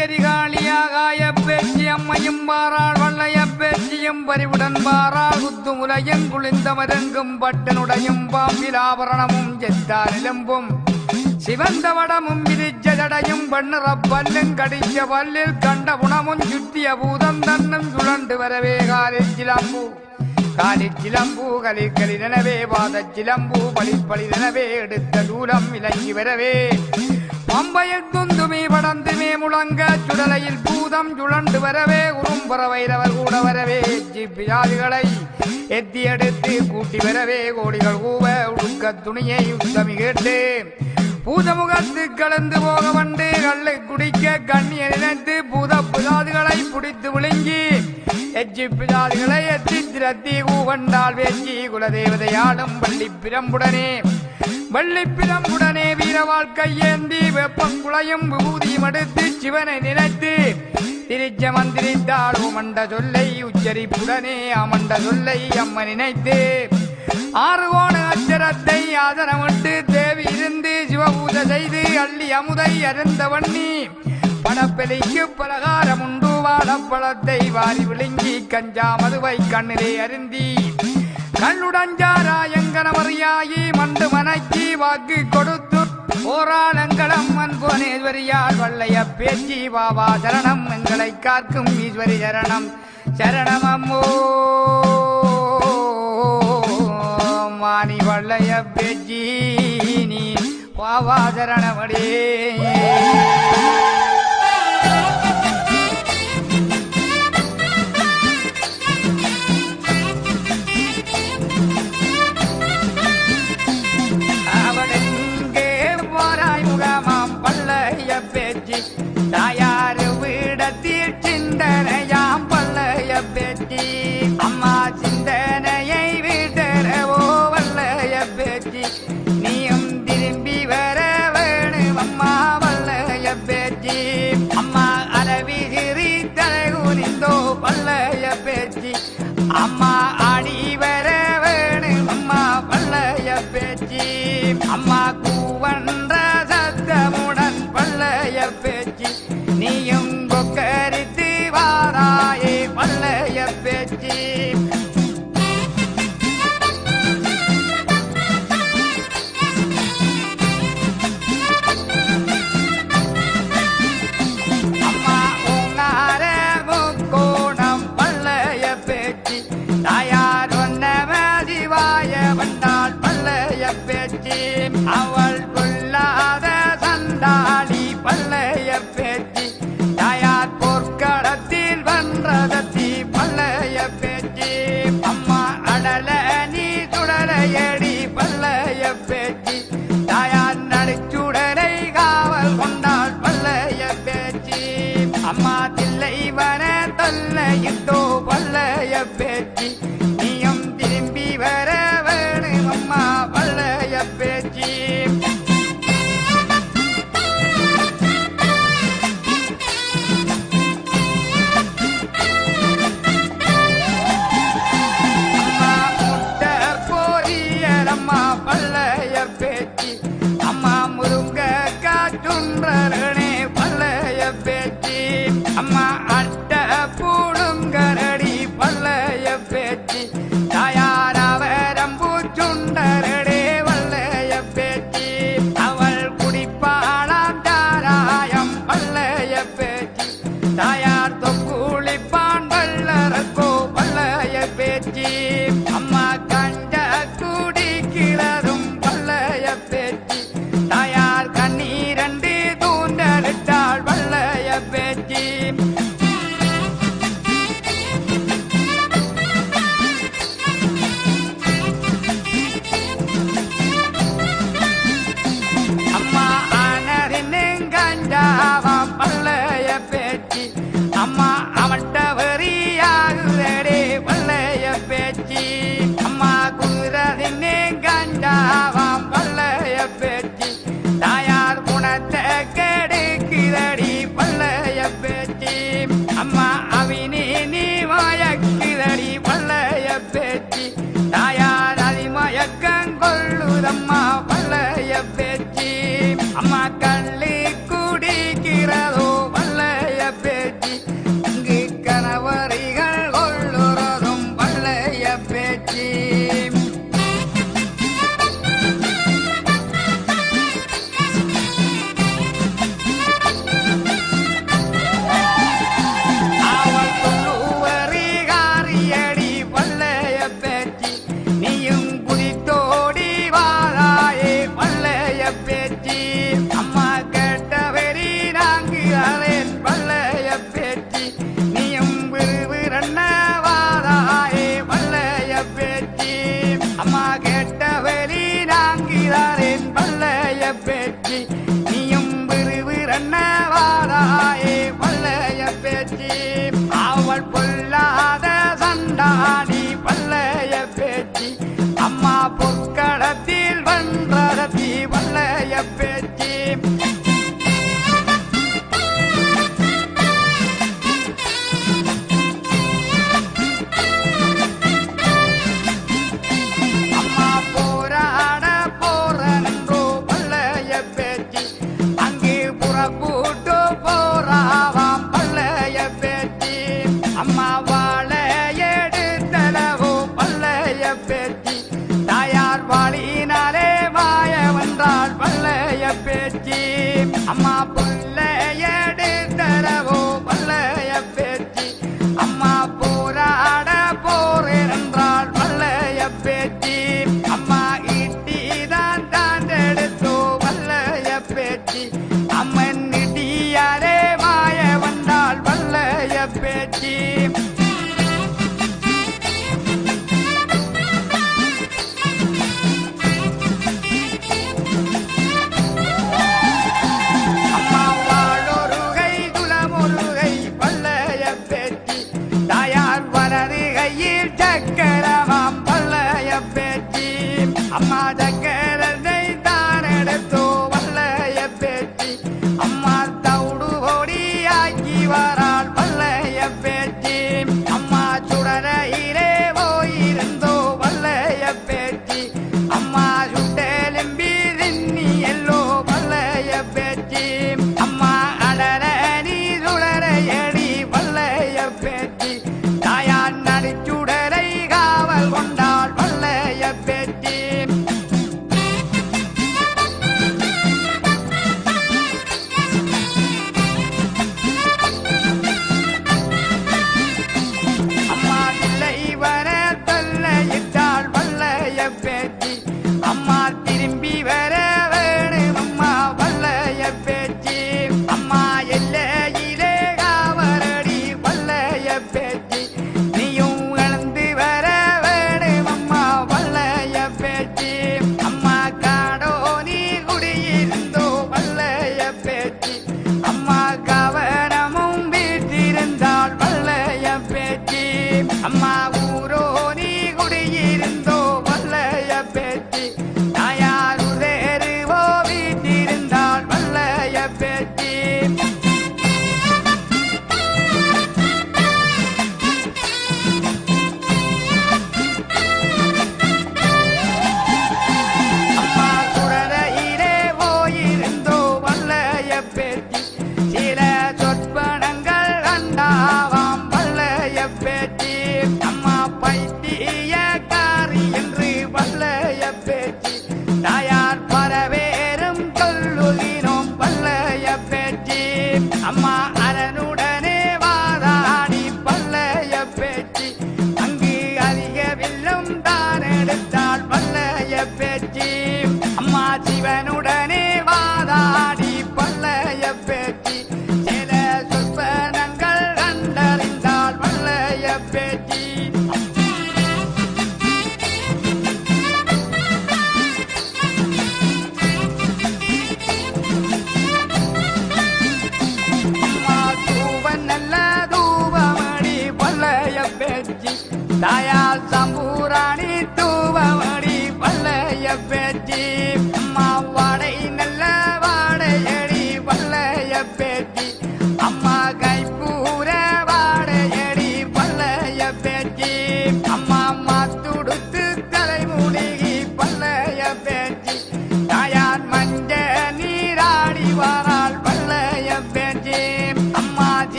எரிகாளியாகாய பேச்சு அம்மையும் Baara வள்ளைய பேச்சியும் பறிவுடன் Baara குத்து முலையும் குளிந்த மருங்கும் பட்டனுடையும் பாம்பில் ஆபரணமும் செத்தார் நிலம்பும் சிவந்த வடமும் விரிச்ச ஜடையும் பண்ணுற பல்லும் கடிச்ச பல்லில் கண்ட குணமும் சுற்றிய பூதம் தன்னும் சுழண்டு வரவே காலிச்சிலம்பு காலிச்சிலம்பு கலிகளினவே பாதச்சிலம்பு பளிப்பளினவே எடுத்த தூரம் விளங்கி வரவே பம்பையில் துந்துமே படந்துமே முழங்க சுடலையில் பூதம் சுழண்டு வரவே உரும்புற வைரவர் கூட வரவே பியாதிகளை எத்தி எடுத்து கூட்டி வரவே கோடிகள் கூவ உடுக்க துணியை உத்தமி கேட்டு பூதமுகத்து கலந்து போக வண்டு கள்ளை குடிக்க கண்ணிய நினைத்து பூத பிதாதிகளை பிடித்து விழுங்கி எச்சி பிதாதிகளை எத்தி திரத்தி கூவண்டால் வேச்சி குலதேவதையாடும் வள்ளிப்பிரம்புடனே வீர வாழ்க்கை ஏந்தி வெப்பங்குளையும் விபூதியும் எடுத்து சிவனை நினைத்து திரிச்ச மந்திரித்தாள் மண்ட சொல்லை உச்சரிப்புடனே அமண்ட சொல்லை அம்ம நினைத்து ஆறு கோண அச்சரத்தை ஆதரமிட்டு தேவி இருந்து சிவபூஜை செய்து அள்ளி அமுதை அருந்த வண்ணி பணப்பெலிக்கு பலகாரம் உண்டு வாழப்பழத்தை வாரி விழுங்கி கஞ்சா மதுவை கண்ணிலே அருந்தி கண்ணுடஞ்சாராயங்கனமறியாயி மண்டு மனைக்கு வாக்கு கொடுத்து ஓராளங்களம் அன்புவனேஸ்வரியால் வள்ளைய பேச்சி பாபா சரணம் எங்களை காக்கும் ஈஸ்வரி சரணம் சரணமம்மோ மாணி வள்ளைய பேச்சி நீ பாபா சரணமடே தாயாரு வீடத்தில் சிந்தனையாம் பள்ளைய பேச்சி அம்மா சிந்தனையை விடரவோ வள்ளைய பேச்சி நீயும் திரும்பி வர வேணும் அம்மா வள்ளைய பேச்சி அம்மா அளவி சிறி தலைகுனிந்தோ வள்ளைய பேச்சி அம்மா ஆடி வர வேணும் அம்மா வள்ளைய பேச்சி அம்மா கூவன்ற சத்தமுடன் வள்ளைய பேச்சி நீயும் கொக்கரித்து வாராயே வள்ளைய பேச்சி அம்மா உங்கார முக்கோணம் வள்ளைய பேச்சி தாயார் ஒன்னவ சிவாய வந்தாள் வள்ளைய பேச்சி அவள் கொல்லாத சண்டாளி வள்ளைய பேச்சி தாயார் போர்க்களத்தில் வன்றதத்தி வள்ளைய பேச்சி அம்மா அடல நீ சுடலையடி வள்ளைய பேச்சி தாயார் நடுச்சுடலை காவல் கொண்டாள் வள்ளைய பேச்சி அம்மா தில்லைவன தொல்லையிட்டோ வள்ளைய பேச்சி நீயும் திரும்பி வர வேணும் அம்மா வள்ளைய பேச்சி வள்ளைய பேச்சி அம்மா முருங்க காற்றுன்றே வள்ளைய பேச்சி அம்மா அட்ட பூடுங்கரடி வள்ளைய பேச்சி தாயார் அவரம்பூ சுண்டரடே வள்ளைய பேச்சி அவள் குடிப்பாளாம் தாராயம் வள்ளைய பேச்சி தாயார் தொக்குளிப்பான் வள்ளரக்கோ வள்ளைய பேச்சி அம்மா கண்ட குடிக்கிறதும் வள்ளைய பேச்சி தாயார் கண்ணீரண்டு தூண்டலிட்டாள் வள்ளைய பேச்சி அம்மா ஆனரின் கஞ்சாவாம் வள்ளைய பேச்சி அம்மா அவட்ட வெறியாகுதடே வள்ளைய பேச்சி அம்மா குதிரதின் கஞ்சாவாம் வள்ளைய பேச்சி தாயார் குணத்தை கெடுக்கிறடி வள்ளைய பேச்சி அம்மா அவினி நீ மயக்கிறடி வள்ளைய பேச்சி தாயார் அதிமயக்கம் கொள்ளுதம்மா வள்ளைய பேச்சி அம்மா கள்ளி குடிக்கிறதோ வள்ளைய பேச்சி அம்மா கேட்ட வெறி நாங்கு அலேன் வல்லைய பேச்சி நீயும் விறுவிறன்ன வாதாயே வல்லைய பேச்சி அம்மா கேட்ட வெறி நாங்கு அலேன் வல்லைய பேச்சி நீயும் விறுவிறன்ன வாதாயே வல்லைய பேச்சி அவள் பொல்லாத சண்டாடி வல்லைய பேச்சி அம்மா பொற்களத்தில் வென்றரத்தி வல்லைய பேச்சி அம்மா போராட போறன்றோ வல்லைய பேச்சி அங்கே புறப்பூட்டு போராவாம் வல்லைய பேச்சி அம்மா வாழ எடுத்தளவோ வல்லைய பேச்சி தாயார் வாழினாலே மாய வந்தாள் வல்லைய பேச்சி அம்மா புள்ளையெடுத்தரவோ வல்லைய பேச்சி அம்மா போராட போரென்றாள் வல்லைய பேச்சி அம்மா இட்டிதான் தாண்டெடுத்தோ வல்லைய பேச்சி அம்மன் இட்டியாரே மாய வந்தாள் வல்லைய பேச்சி சக்கரமாம் வல்லைய பேச்சி அம்மா சக்கரத்தை தான் எடுத்தோ வல்லைய பேச்சி அம்மா தவுடு ஓடியாக்கி வராள் வல்லைய பேச்சி அம்மா சுடரையிலே போயிருந்தோ வல்லைய பேச்சி அம்மா சுட்டெலும்பி தின்னி எல்லோ வல்லைய பேச்சி அம்மா அடர நீ சுடரையடி வல்லைய பேச்சி தாயார் நடிச்சுடரை காவல் கொண்டாள் வல்லைய பேச்சி அம்மா பிள்ளை வர தொல்லையிட்டாள் வல்லைய பேச்சி அம்மா திரும்பி வர வேணும் அம்மா வல்லைய பேச்சி அம்மா எல்லையிலே காவலடி வல்லைய பேச்சி நீயும் இழந்து வர வேணும் அம்மா வல்லைய பேச்சி அம்மா காடோ நீ குடியிருந்தோ வல்லைய பேச்சி அம்மா கவனமும் வீட்டிருந்தாள் வல்லைய பேச்சி அம்மா ஊரோ நீ குடியிருந்தோ வல்லைய பேச்சி தாயாருதேருவோ வீட்டிருந்தாள் வல்லைய பேச்சி அம்மா சுடரையிலே போயிருந்தோ வல்லைய பேச்சி சில சொற்பனங்கள் கண்டாவாம் வல்லைய பேச்சி அம்மா பைத்தியக்காரி என்று வல்லைய பேச்சி தாயார் பரவேறும் சொல்லுகிறோம் வல்லைய பேச்சி அம்மா அரனுடனே வாதாடி வல்லைய பேச்சி அங்கு அதிக வில்லும் தான் எடுத்தாள் வல்லைய பேச்சி அம்மா சிவனுடனே வாதாடி வல்லைய பேச்சி சில சொற்பனங்கள் கண்டறிந்தாள் வல்லைய பேச்சி அம்மா தூவன் நல்ல தூவமடி வல்லைய பேச்சி தாயார்